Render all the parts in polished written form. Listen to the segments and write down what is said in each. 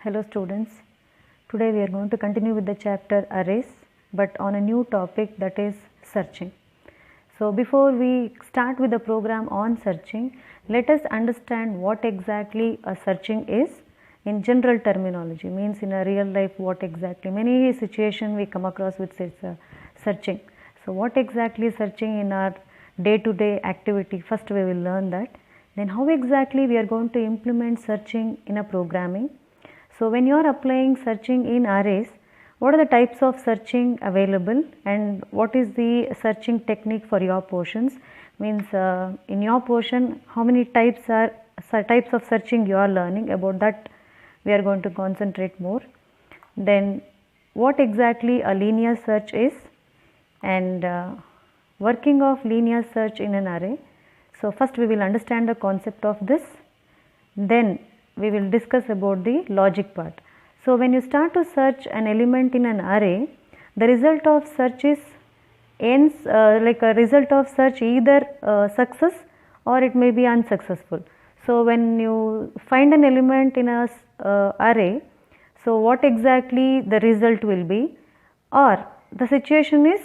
Hello students, today we are going to continue with the chapter arrays but on a new topic, that is searching. So before we start with the program on searching, let us understand what exactly a searching is in general terminology, means in a real life what exactly. Many situations we come across with searching. So what exactly searching in our day-to-day activity, first we will learn that. Then how exactly we are going to implement searching in a programming. So when you are applying searching in arrays, what are the types of searching available and what is the searching technique for your portions, means in your portion how many types of searching you are learning, about that we are going to concentrate more. Then what exactly a linear search is and working of linear search in an array. So first we will understand the concept of this, then we will discuss about the logic part. So when you start to search an element in an array, the result of search is ends like a result of search either success or it may be unsuccessful. So when you find an element in a array, so what exactly the result will be, or the situation is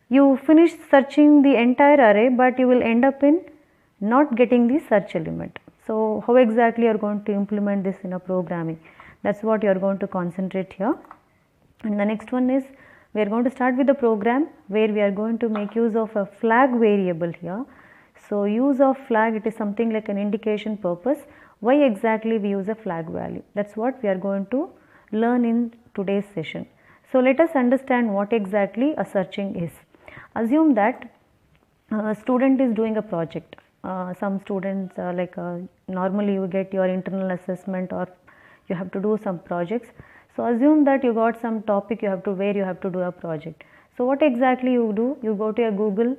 you finish searching the entire array but you will end up in not getting the search element. So how exactly you are going to implement this in a programming, that's what you are going to concentrate here. And the next one is we are going to start with the program where we are going to make use of a flag variable here. So use of flag, it is something like an indication purpose. Why exactly we use a flag value, that's what we are going to learn in today's session. So let us understand what exactly a searching is. Assume that a student is doing a project. Some students normally you get your internal assessment or you have to do some projects. So assume that you got some topic where you have to do a project. So what exactly you do, you go to a Google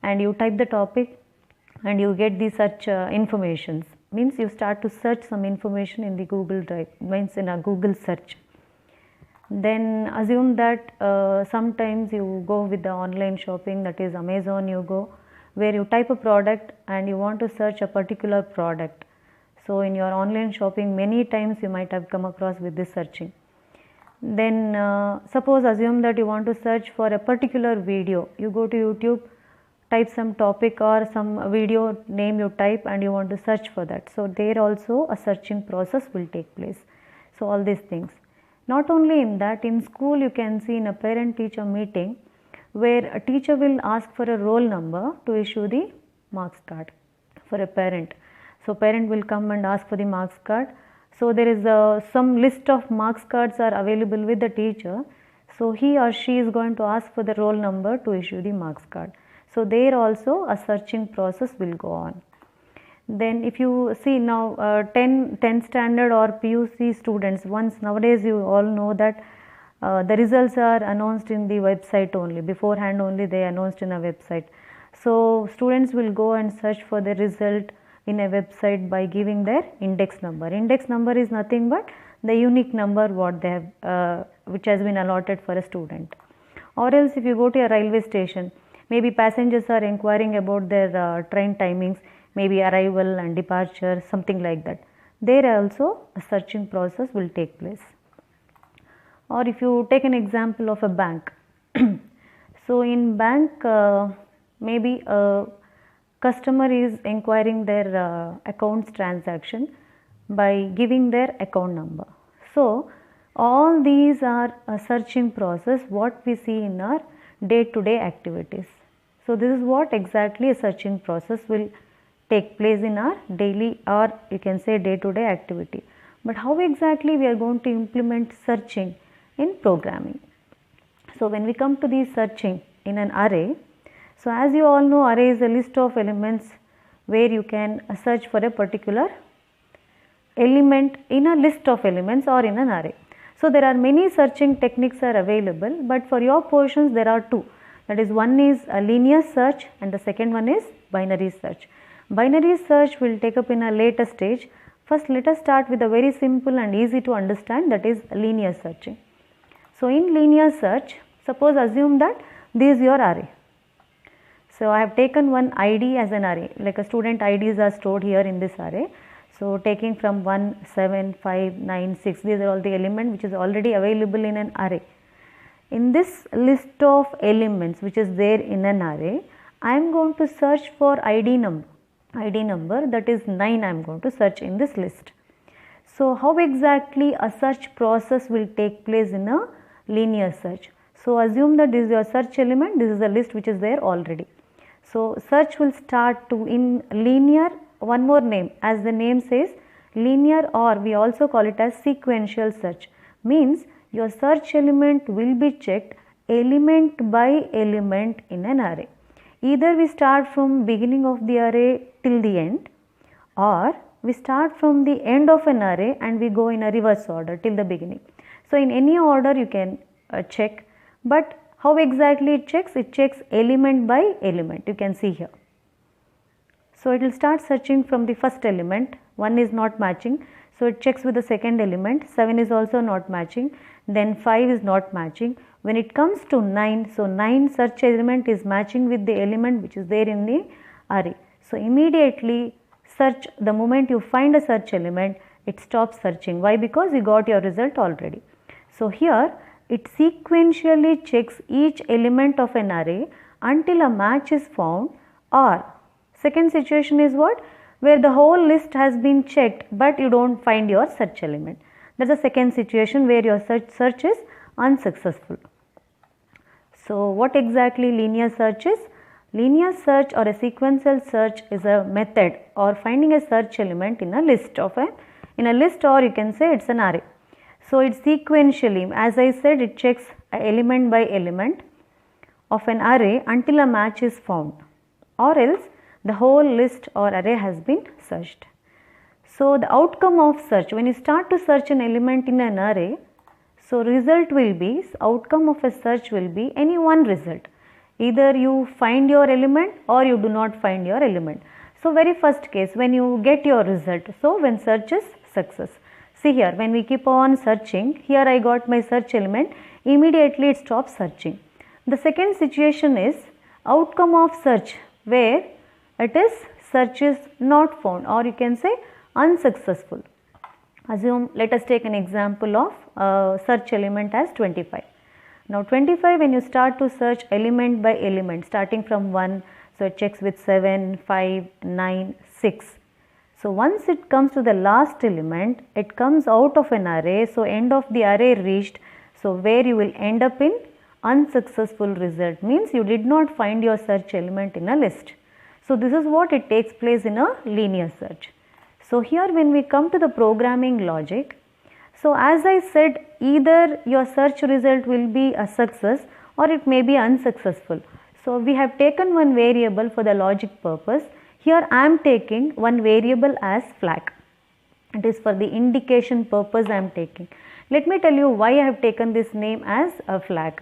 and you type the topic and you get the such informations, means you start to search some information in the Google Drive, means in a Google search. Then assume that sometimes you go with the online shopping, that is Amazon you go, where you type a product and you want to search a particular product. So in your online shopping many times you might have come across with this searching. Then suppose assume that you want to search for a particular video, you go to YouTube, type some topic or some video name you type and you want to search for that. So there also a searching process will take place. So all these things. Not only in that, in school you can see in a parent-teacher meeting where a teacher will ask for a roll number to issue the marks card for a parent. So parent will come and ask for the marks card. So there is some list of marks cards are available with the teacher. So he or she is going to ask for the roll number to issue the marks card. So there also a searching process will go on. Then if you see now 10th standard or PUC students, once nowadays you all know that the results are announced in the website only, beforehand only they announced in a website. So students will go and search for the result in a website by giving their index number. Index number is nothing but the unique number what they have which has been allotted for a student. Or else if you go to a railway station, maybe passengers are inquiring about their train timings, maybe arrival and departure, something like that. There also a searching process will take place. Or if you take an example of a bank, so in bank maybe a customer is inquiring their accounts transaction by giving their account number. So all these are a searching process what we see in our day-to-day activities. So this is what exactly a searching process will take place in our daily or you can say day-to-day activity. But how exactly we are going to implement searching in programming? So when we come to the searching in an array, so as you all know, array is a list of elements where you can search for a particular element in a list of elements or in an array. So there are many searching techniques are available, but for your portions there are two. That is, one is a linear search and the second one is binary search. Binary search will take up in a later stage. First let us start with a very simple and easy to understand, that is linear searching. So in linear search, suppose assume that this is your array. So I have taken one ID as an array, like a student IDs are stored here in this array. So taking from 1, 7, 5, 9, 6, these are all the elements which is already available in an array. In this list of elements which is there in an array, I am going to search for ID number. ID number, that is 9, I am going to search in this list. So how exactly a search process will take place in a linear search? So assume that this is your search element, this is a list which is there already. So search will start to in linear, one more name, as the name says, linear, or we also call it as sequential search. Means your search element will be checked element by element in an array. Either we start from beginning of the array till the end, or we start from the end of an array and we go in a reverse order till the beginning. So in any order you can check, but how exactly it checks? It checks element by element, you can see here. So it will start searching from the first element, 1 is not matching, so it checks with the second element, 7 is also not matching, then 5 is not matching. When it comes to 9, so 9 search element is matching with the element which is there in the array. So immediately search, the moment you find a search element, it stops searching. Why? Because you got your result already. So here it sequentially checks each element of an array until a match is found, or second situation is what? Where the whole list has been checked but you don't find your search element. That's the second situation where your search is unsuccessful. So what exactly linear search is? Linear search or a sequential search is a method or finding a search element in a list or you can say it's an array. So it sequentially, as I said, it checks element by element of an array until a match is found, or else the whole list or array has been searched. So the outcome of search, when you start to search an element in an array, so result will be, outcome of a search will be any one result. Either you find your element or you do not find your element. So very first case, when you get your result, so when search is success. See here, when we keep on searching, here I got my search element, immediately it stops searching. The second situation is outcome of search, where it is search is not found, or you can say unsuccessful. Assume, let us take an example of search element as 25. Now 25, when you start to search element by element starting from 1, so it checks with 7, 5, 9, 6. So once it comes to the last element, it comes out of an array, so end of the array reached, so where you will end up in unsuccessful result, means you did not find your search element in a list. So this is what it takes place in a linear search. So here when we come to the programming logic, so as I said, either your search result will be a success or it may be unsuccessful. So we have taken one variable for the logic purpose. Here I am taking one variable as flag. It is for the indication purpose I am taking. Let me tell you why I have taken this name as a flag.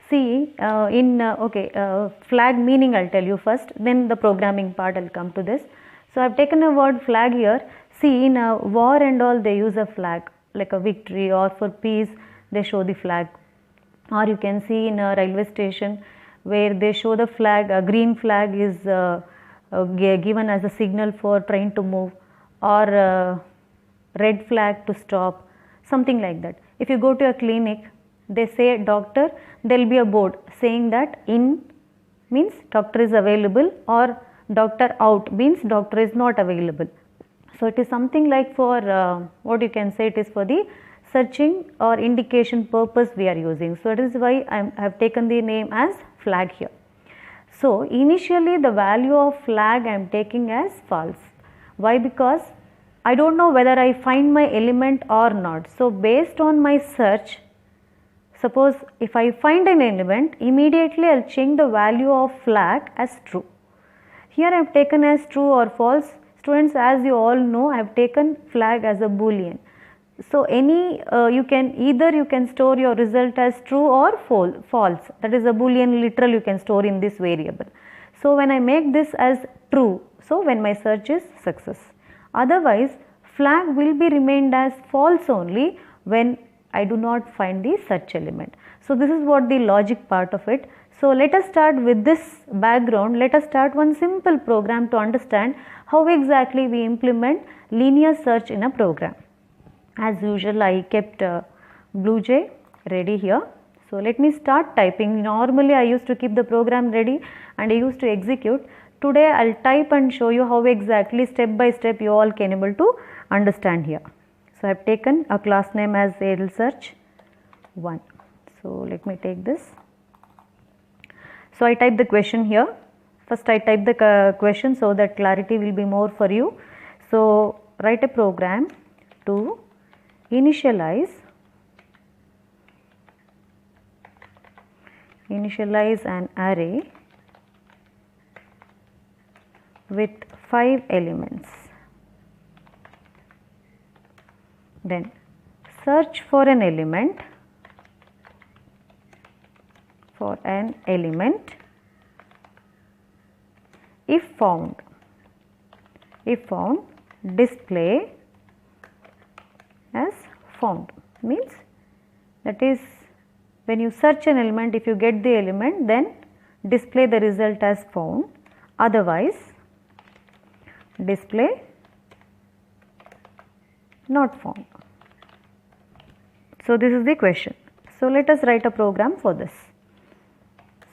See, flag meaning I will tell you first, then the programming part I will come to this. So I have taken a word flag here. See, in a war and all they use a flag, like a victory, or for peace they show the flag. Or you can see in a railway station where they show the flag, a green flag is given as a signal for train to move, or red flag to stop, something like that. If you go to a clinic, they say doctor, there will be a board saying that in means doctor is available, or doctor out means doctor is not available. So it is something like for what you can say, it is for the searching or indication purpose we are using. So that is why I have taken the name as flag here. So initially the value of flag I am taking as false. Why? Because I don't know whether I find my element or not. So based on my search, suppose if I find an element, immediately I will change the value of flag as true. Here I have taken as true or false. Students, as you all know, I have taken flag as a boolean. So you can store your result as true or false. That is a boolean literal you can store in this variable. So when I make this as true, so when my search is success. Otherwise flag will be remained as false only when I do not find the search element. So this is what the logic part of it. So let us start with this background. Let us start one simple program to understand how exactly we implement linear search in a program. As usual, I kept BlueJ ready here. So let me start typing. Normally I used to keep the program ready and I used to execute. Today I'll type and show you how exactly step by step you all can able to understand here. So I have taken a class name as Edelsearch 1. So let me take this. So I type the question here. First I type the question so that clarity will be more for you. So write a program to initialize an array with 5 elements. Then search for an element if found display as found. Means that is, when you search an element, if you get the element, then display the result as found, otherwise display not found. So this is the question. So let us write a program for this.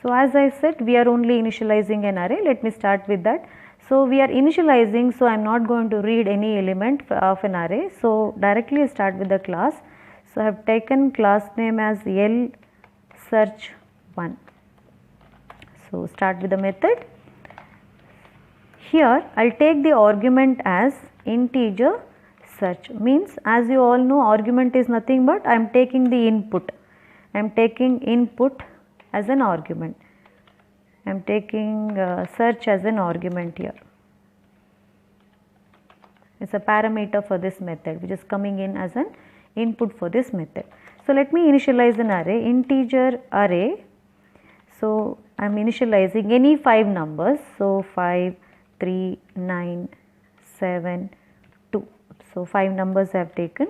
So as I said, we are only initializing an array. Let me start with that. So we are initializing, so I am not going to read any element of an array. So directly I start with the class. So I have taken class name as Lsearch1. So start with the method. Here I will take the argument as integer search. Means, as you all know, argument is nothing but I am taking the input. I am taking input as an argument. I am taking search as an argument here. It's a parameter for this method which is coming in as an input for this method. So let me initialize an array, integer array. So I am initializing any 5 numbers. So 5, 3, 9, 7, 2. So 5 numbers I have taken.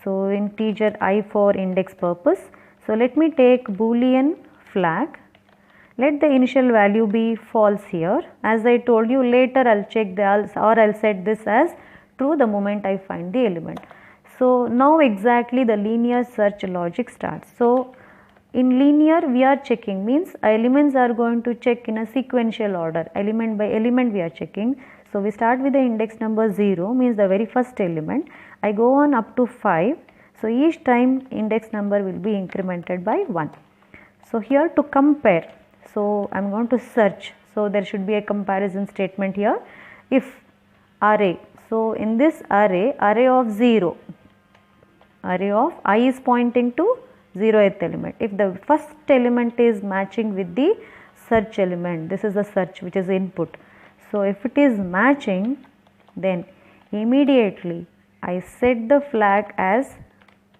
So integer I for index purpose. So let me take boolean flag. Let the initial value be false here. As I told you, later I will check the else, or I will set this as true the moment I find the element. So now exactly the linear search logic starts. So in linear we are checking, means elements are going to check in a sequential order, element by element we are checking. So we start with the index number 0, means the very first element. I go on up to 5. So each time index number will be incremented by 1. So here to compare, so I am going to search. So there should be a comparison statement here. If array, so in this array of 0, array of I is pointing to 0th element. If the first element is matching with the search element, this is the search which is input. So if it is matching, then immediately I set the flag as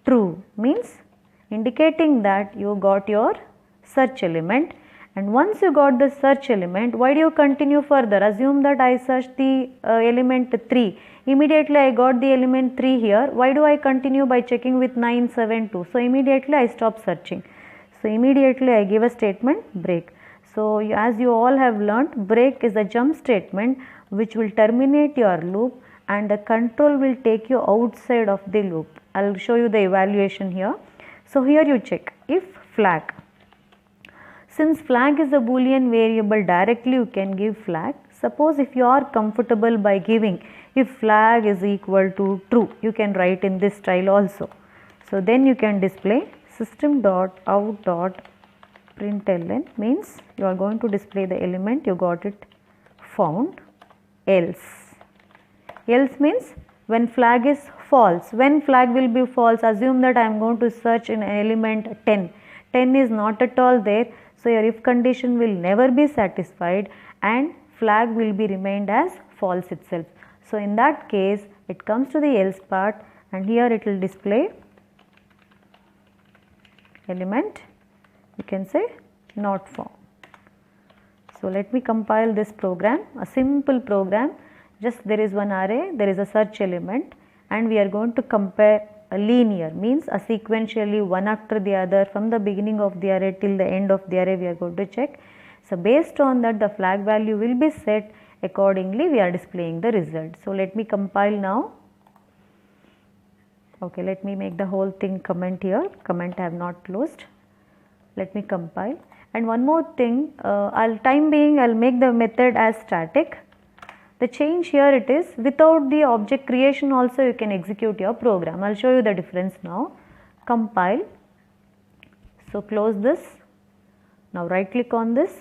true, means indicating that you got your search element. And once you got the search element, why do you continue further? Assume that I searched the element 3. Immediately I got the element 3 here. Why do I continue by checking with 9, 7, 2? So immediately I stop searching. So immediately I give a statement break. So as you all have learnt, break is a jump statement which will terminate your loop and the control will take you outside of the loop. I will show you the evaluation here. So here you check if flag. Since flag is a boolean variable, directly you can give flag. Suppose if you are comfortable by giving if flag is equal to true, you can write in this style also. So then you can display system.out.println, means you are going to display the element you got it found. Else means when flag is false. When flag will be false, assume that I am going to search in element 10. 10 is not at all there. So your if condition will never be satisfied and flag will be remained as false itself. So in that case it comes to the else part and here it will display element, you can say not found. So let me compile this program, a simple program. Just there is one array, there is a search element and we are going to compare a linear, means a sequentially one after the other from the beginning of the array till the end of the array we are going to check. So based on that the flag value will be set, accordingly we are displaying the result. So let me compile now Okay, let me make the whole thing comment here. Comment I have not closed. Let me compile. And one more thing, I'll make the method as static. The change here it is, without the object creation also you can execute your program. I'll show you the difference now. Compile. So close this. Now right click on this.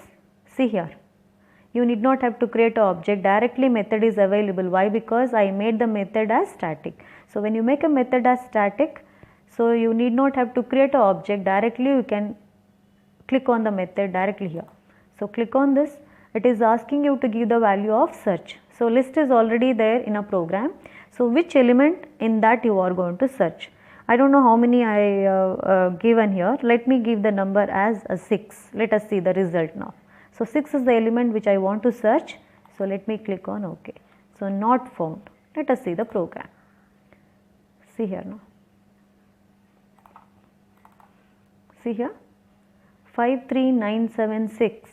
See here. You need not have to create an object, directly method is available. Why? Because I made the method as static. So when you make a method as static, so you need not have to create an object, directly you can click on the method directly here. So click on this, it is asking you to give the value of search. So list is already there in a program. So which element in that you are going to search? I don't know how many I given here. Let me give the number as a 6. Let us see the result now. So 6 is the element which I want to search. So let me click on OK. So not found. Let us see the program. See here now. See here. 53976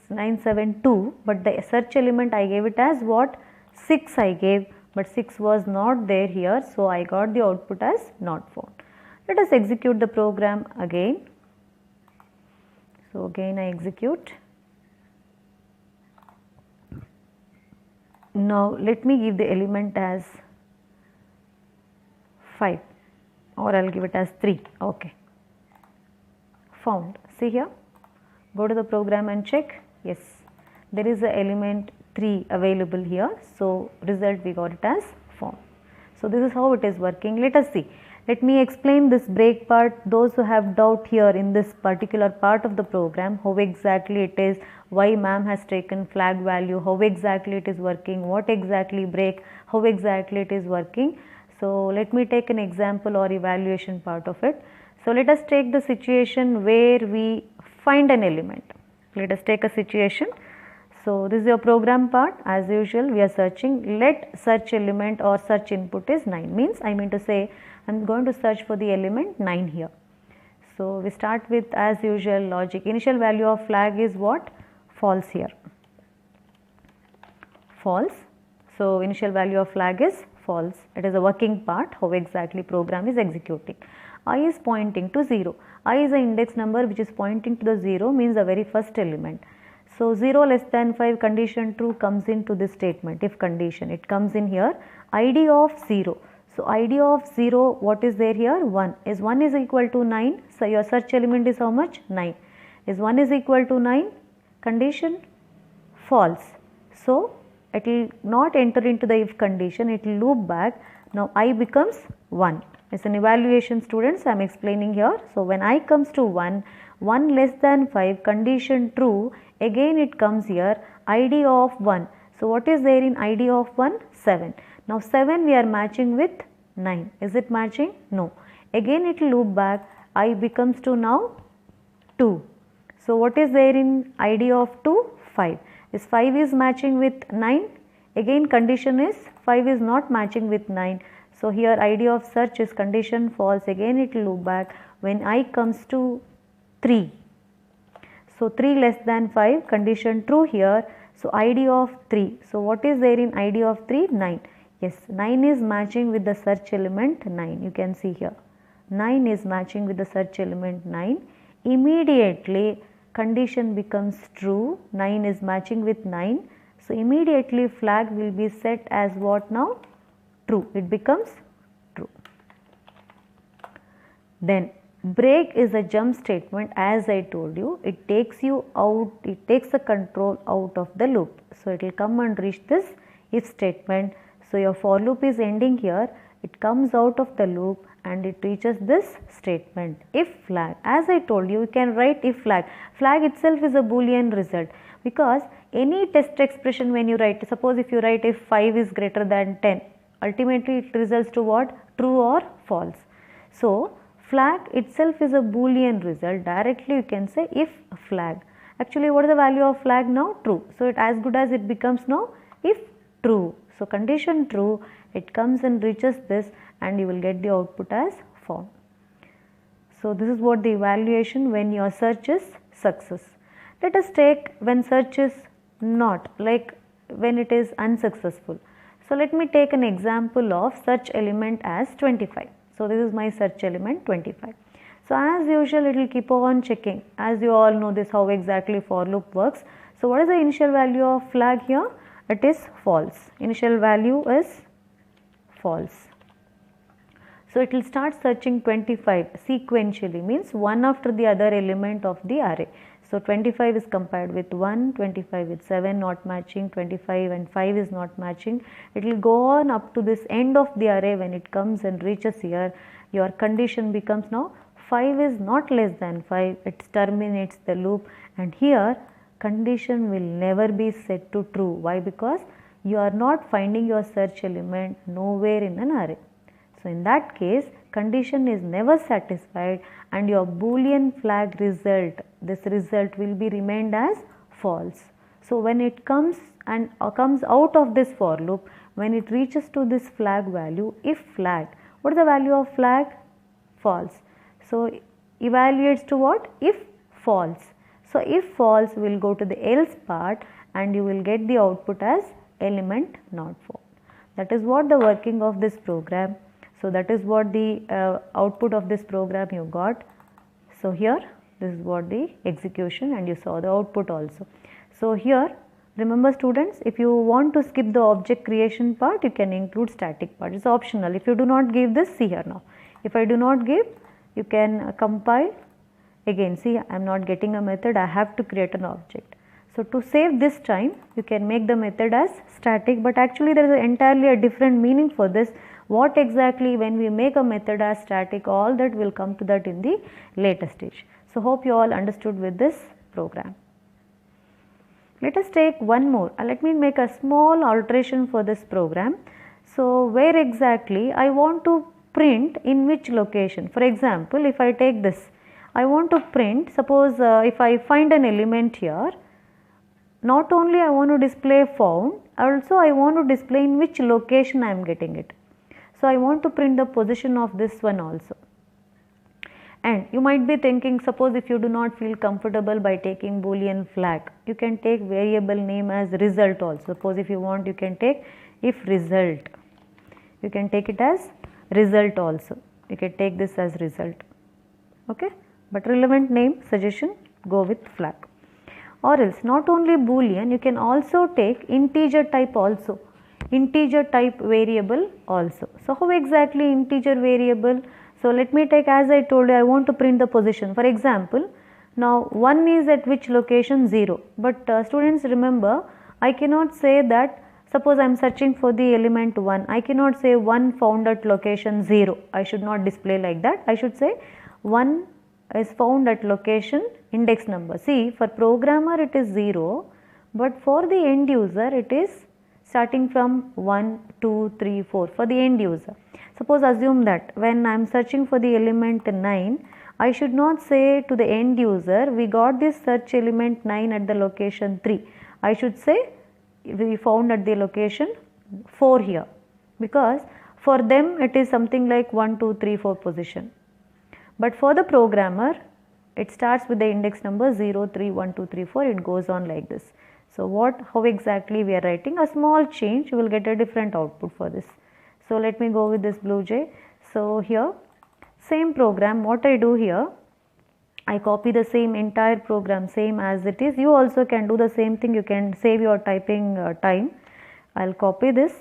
but the search element I gave it as what? 6 I gave, but 6 was not there here, so I got the output as not found. Let us execute the program again. So again I execute. Now let me give the element as 5 or I'll give it as 3. Okay. Found. See here. Go to the program and check. Yes, there is a element 3 available here. So result we got it as found. So this is how it is working. Let us see. Let me explain this break part. Those who have doubt here in this particular part of the program, how exactly it is, why ma'am has taken flag value, how exactly it is working, what exactly break, how exactly it is working. So let me take an example or evaluation part of it. So let us take the situation where we find an element. Let us take a situation. So this is your program part. As usual we are searching. Let search element or search input is 9. Means I mean to say I am going to search for the element 9 here. So we start with as usual logic. Initial value of flag is what? False here. False. So initial value of flag is false. It is a working part, how exactly program is executing. I is pointing to 0. I is an index number which is pointing to the 0, means the very first element. So 0 less than 5 condition true comes into this statement, if condition, it comes in here. ID of 0. So ID of 0, what is there here? 1. Is 1 is equal to 9. So your search element is how much? 9. Is 1 is equal to 9? Condition false. So it will not enter into the if condition, it will loop back. Now I becomes 1. It's an evaluation, students, I am explaining here. So when I comes to 1, 1 less than 5 condition true, again it comes here ID of 1. So what is there in ID of 1? 7. Now 7 we are matching with 9. Is it matching? No. Again it will loop back. I becomes to now 2. So what is there in ID of 2? 5. Is 5 is matching with 9? Again condition is 5 is not matching with 9. So here ID of search is condition false. Again it will loop back. When I comes to 3. So 3 less than 5 condition true here. So ID of 3. So what is there in ID of 3? 9. Yes, 9 is matching with the search element 9. You can see here. 9 is matching with the search element 9. Immediately condition becomes true. 9 is matching with 9. So immediately flag will be set as what now? True. It becomes true. Then break is a jump statement, as I told you. It takes you out, it takes the control out of the loop. So it will come and reach this if statement. So your for loop is ending here. It comes out of the loop and it reaches this statement. If flag, as I told you, you can write if flag. Flag itself is a Boolean result, because any test expression when you write, suppose if you write if 5 is greater than 10, ultimately it results to what? True or false. So flag itself is a Boolean result. Directly you can say if flag. Actually what is the value of flag now? True. So it as good as it becomes now if true. So condition true, it comes and reaches this and you will get the output as found. So this is what the evaluation when your search is success. Let us take when search is not, like when it is unsuccessful. So let me take an example of search element as 25. So this is my search element 25. So as usual it will keep on checking. As you all know this how exactly for loop works. So what is the initial value of flag here? It is false. Initial value is false. So it will start searching 25 sequentially, means one after the other element of the array. So 25 is compared with 1, 25 with 7 not matching, 25 and 5 is not matching. It will go on up to this end of the array. When it comes and reaches here, your condition becomes now 5 is not less than 5. It terminates the loop, and here condition will never be set to true. Why? Because you are not finding your search element nowhere in an array. So in that case, condition is never satisfied and your boolean flag result, this result will be remained as false. So when it comes and comes out of this for loop, when it reaches to this flag value, if flag, what is the value of flag? False. So evaluates to what? If false. So if false, we will go to the else part and you will get the output as element not found. That is what the working of this program. So that is what the output of this program you got. So here this is what the execution, and you saw the output also. So here remember students, if you want to skip the object creation part, you can include static part. It's optional. If you do not give this, see here now. If I do not give, you can compile again. See, I am not getting a method, I have to create an object. So to save this time, you can make the method as static, but actually there is entirely a different meaning for this. What exactly when we make a method as static, all that will come to that in the later stage. So hope you all understood with this program. Let us take one more. Let me make a small alteration for this program. So where exactly I want to print in which location. For example, if I take this, I want to print, suppose if I find an element here, not only I want to display found, also I want to display in which location I am getting it. So I want to print the position of this one also. And you might be thinking, suppose if you do not feel comfortable by taking boolean flag, you can take variable name as result also. Suppose if you want, you can take if result. You can take it as result also. You can take this as result. Okay. But relevant name suggestion, go with flag. Or else not only boolean, you can also take integer type also. Integer type variable also. So how exactly integer variable? So let me take, as I told you, I want to print the position. For example, now 1 is at which location? 0. But students remember, I cannot say that, suppose I am searching for the element 1. I cannot say 1 found at location 0. I should not display like that. I should say 1 is found at location index number. See, for programmer it is 0, but for the end user it is starting from 1, 2, 3, 4 for the end user. Suppose assume that when I am searching for the element 9, I should not say to the end user, we got this search element 9 at the location 3. I should say we found at the location 4 here, because for them it is something like 1, 2, 3, 4 position. But for the programmer, it starts with the index number 0, 3, 1, 2, 3, 4, it goes on like this. So how exactly we are writing? A small change, you will get a different output for this. So let me go with this BlueJ. So here, same program, what I do here, I copy the same entire program, same as it is. You also can do the same thing, you can save your typing time. I'll copy this,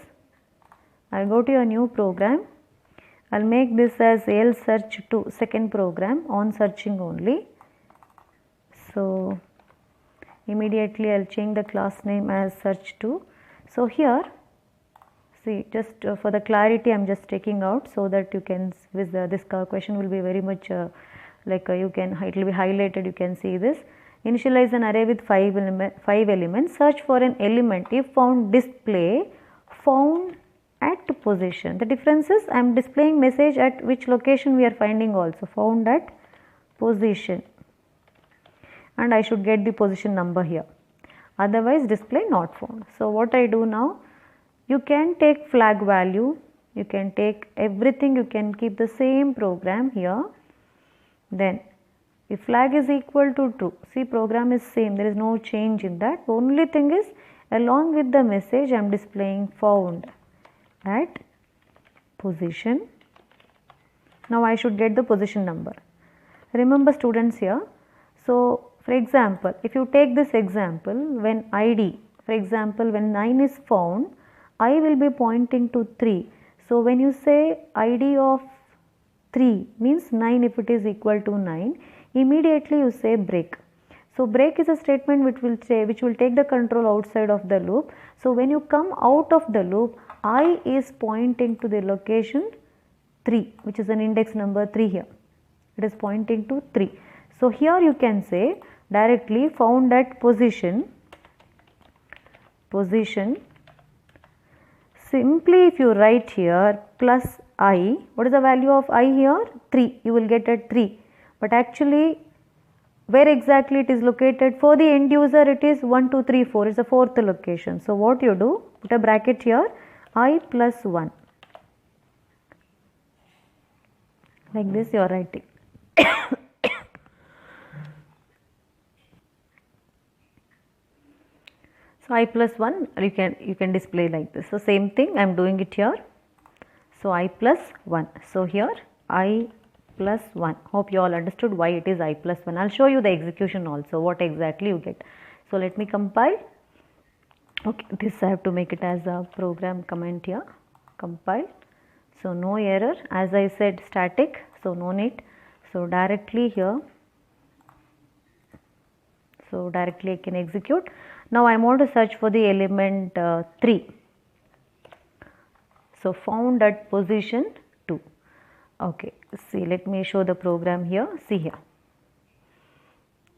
I'll go to your new program. I'll make this as else search to second program on searching only. So immediately I'll change the class name as search to. So here, see, just for the clarity I'm just taking out so that you can, this question will be very much it will be highlighted, you can see this. Initialize an array with 5 elements, search for an element, if found display found at position. The difference is I am displaying message at which location we are finding also, found at position, and I should get the position number here, otherwise display not found. So what I do now, you can take flag value, you can take everything, you can keep the same program here. Then if flag is equal to true, see, program is same, there is no change in that. Only thing is along with the message I am displaying found at position Now I should get the position number. Remember students here, so for example, if you take this example, when ID, for example, when 9 is found, I will be pointing to 3. So when you say ID of 3 means 9 if it is equal to 9, immediately you say break. So break is a statement which will take the control outside of the loop. So when you come out of the loop, I is pointing to the location 3, which is an index number 3 here. It is pointing to 3. So here you can say directly found at position. Simply if you write here plus I, what is the value of I here? 3. You will get at 3. But actually where exactly it is located? For the end user it is 1, 2, 3, 4. It's the fourth location. So what you do? Put a bracket here, I plus 1. Like this you are writing. So I plus 1 you can display like this. So same thing I am doing it here. So I plus 1. So here I plus 1. Hope you all understood why it is I plus 1. I will show you the execution also, what exactly you get. So let me compile. Okay, this I have to make it as a program comment here. Compile. So no error, as I said static, so no need. So directly here, so directly I can execute. Now I want to search for the element 3. So found at position 2. Okay, see, let me show the program here. See here,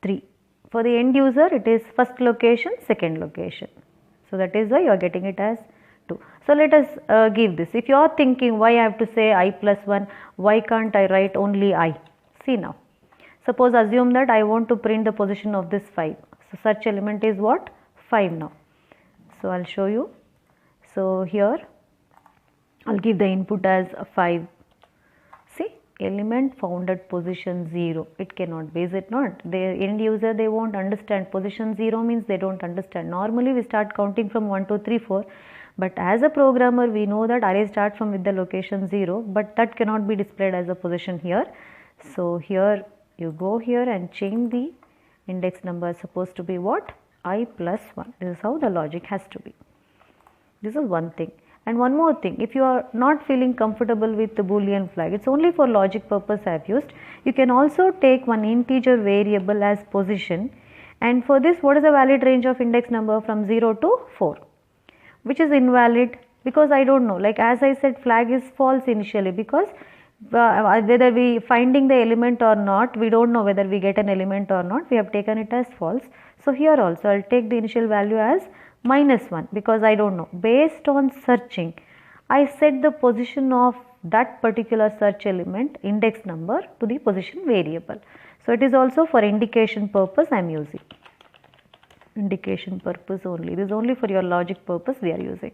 3. For the end user it is first location, second location. So that is why you are getting it as 2. So let us give this. If you are thinking why I have to say I plus 1, why can't I write only I? See now, suppose assume that I want to print the position of this 5. So search element is what? 5 now. So I will show you. So here I will give the input as 5. See, element found at position 0. It cannot be, is it not? The end user, they won't understand. Position 0 means they don't understand. Normally we start counting from 1, 2, 3, 4. But as a programmer we know that array starts from with the location 0. But that cannot be displayed as a position here. So here you go here and change the index number, supposed to be what? I plus 1. This is how the logic has to be. This is one thing. And one more thing, if you are not feeling comfortable with the boolean flag, it's only for logic purpose I have used. You can also take one integer variable as position, and for this what is the valid range of index number? From 0 to 4, which is invalid because I don't know. Like as I said, flag is false initially because whether we finding the element or not, we don't know whether we get an element or not. We have taken it as false. So here also I will take the initial value as -1 because I don't know. Based on searching, I set the position of that particular search element index number to the position variable. So it is also for indication purpose I am using. Indication purpose only. This is only for your logic purpose we are using.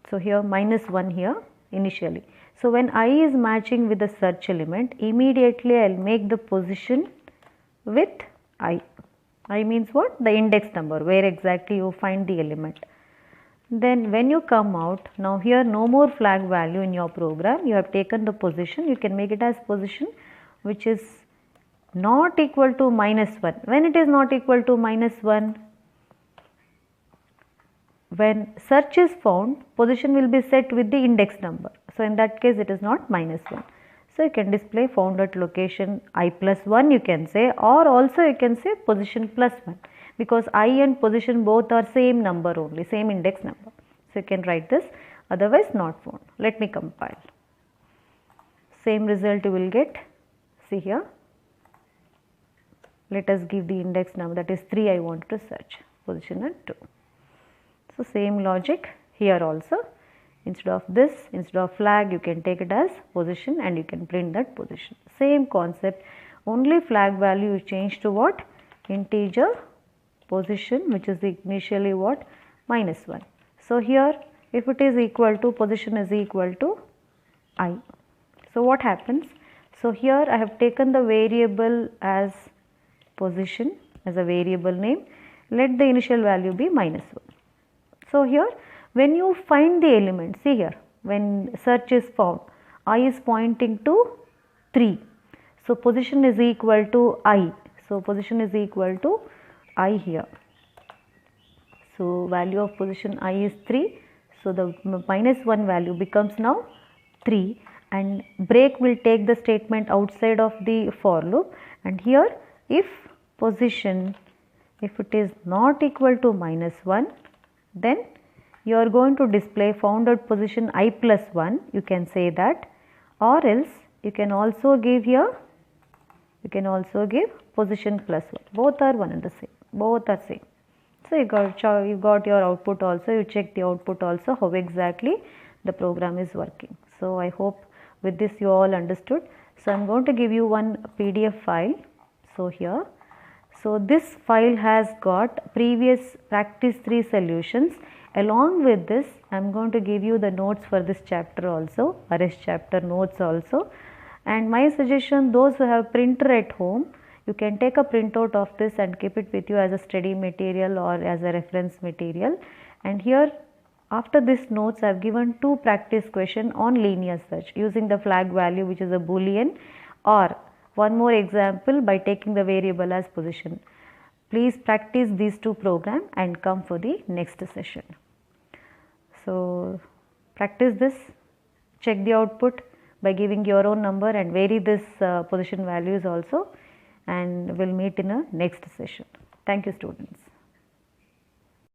So here -1 here initially. So when I is matching with the search element, immediately I will make the position with I. I means what? The index number, where exactly you find the element. Then when you come out, now here no more flag value in your program. You have taken the position. You can make it as position which is not equal to -1. When it is not equal to -1, when search is found, position will be set with the index number. So in that case it is not -1. So you can display found at location I plus 1 you can say, or also you can say position plus 1 because I and position both are same number only, same index number. So you can write this, otherwise not found. Let me compile. Same result you will get. See here. Let us give the index number, that is 3 I want to search, position at 2. So same logic here also. Instead of this, instead of flag, you can take it as position and you can print that position. Same concept, only flag value you change to what? Integer position, which is initially what? -1. So here if it is equal to, position is equal to I. So what happens? So here I have taken the variable as position as a variable name. Let the initial value be -1. So here when you find the element, see here, when search is found, I is pointing to 3. So position is equal to I. So position is equal to I here. So value of position I is 3. So the -1 value becomes now 3, and break will take the statement outside of the for loop, and here if position, if it is not equal to -1, then you are going to display found at position I plus 1, you can say that, or else you can also give here, you can also give position plus 1, both are one and the same, both are same. So you got your output also, you check the output also how exactly the program is working. So I hope with this you all understood. So I am going to give you one PDF file. So here, so this file has got previous practice 3 solutions. Along with this, I am going to give you the notes for this chapter also, arrays chapter notes also. And my suggestion, those who have printer at home, you can take a printout of this and keep it with you as a study material or as a reference material. And here, after this notes, I have given 2 practice questions on linear search using the flag value, which is a boolean, or one more example by taking the variable as position. Please practice these 2 programs and come for the next session. So practice this, check the output by giving your own number and vary this position values also, and we'll meet in a next session. Thank you, students.